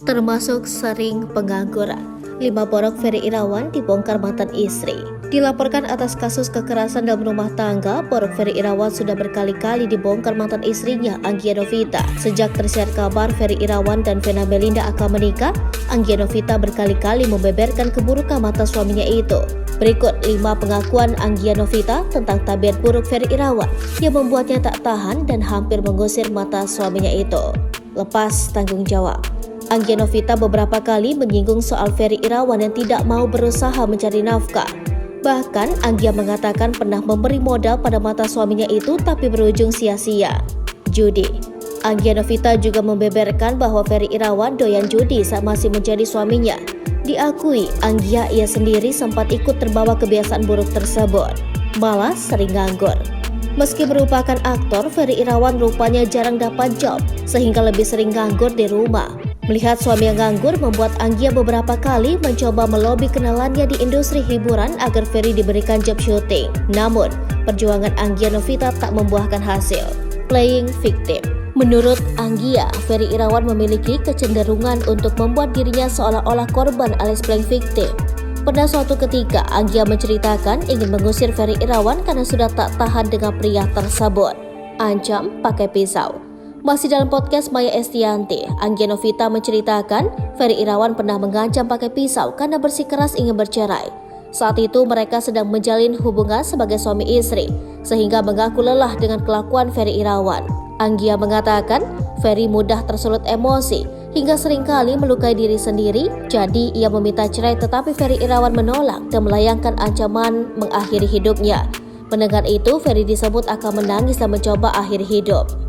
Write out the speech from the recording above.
termasuk sering pengangguran. 5 borok Ferry Irawan dibongkar mantan istri. Dilaporkan atas kasus kekerasan dalam rumah tangga, borok Ferry Irawan sudah berkali-kali dibongkar mantan istrinya, Anggia Novita. Sejak tersiar kabar Ferry Irawan dan Vena Melinda akan menikah, Anggia Novita berkali-kali membeberkan keburukan mantan suaminya itu. Berikut 5 pengakuan Anggia Novita tentang tabiat buruk Ferry Irawan yang membuatnya tak tahan dan hampir mengusir mantan suaminya itu. Lepas tanggung jawab. Anggia Novita beberapa kali menyinggung soal Ferry Irawan yang tidak mau berusaha mencari nafkah. Bahkan Anggia mengatakan pernah memberi modal pada mantan suaminya itu tapi berujung sia-sia. Judi. Anggia Novita juga membeberkan bahwa Ferry Irawan doyan judi saat masih menjadi suaminya. Diakui Anggia ia sendiri sempat ikut terbawa kebiasaan buruk tersebut, malah sering nganggur. Meski merupakan aktor, Ferry Irawan rupanya jarang dapat job sehingga lebih sering nganggur di rumah. Melihat suami yang nganggur membuat Anggia beberapa kali mencoba melobi kenalannya di industri hiburan agar Ferry diberikan job syuting. Namun, perjuangan Anggia Novita tak membuahkan hasil. Playing victim. Menurut Anggia, Ferry Irawan memiliki kecenderungan untuk membuat dirinya seolah-olah korban alias playing victim. Pada suatu ketika, Anggia menceritakan ingin mengusir Ferry Irawan karena sudah tak tahan dengan pria tersebut. Ancam pakai pisau. Masih dalam podcast Maya Estianti, Anggia Novita menceritakan Ferry Irawan pernah mengancam pakai pisau karena bersikeras ingin bercerai. Saat itu mereka sedang menjalin hubungan sebagai suami istri, sehingga mengaku lelah dengan kelakuan Ferry Irawan. Anggia mengatakan Ferry mudah tersulut emosi hingga seringkali melukai diri sendiri, jadi ia meminta cerai tetapi Ferry Irawan menolak dan melayangkan ancaman mengakhiri hidupnya. Mendengar itu, Ferry disebut akan menangis dan mencoba akhiri hidup.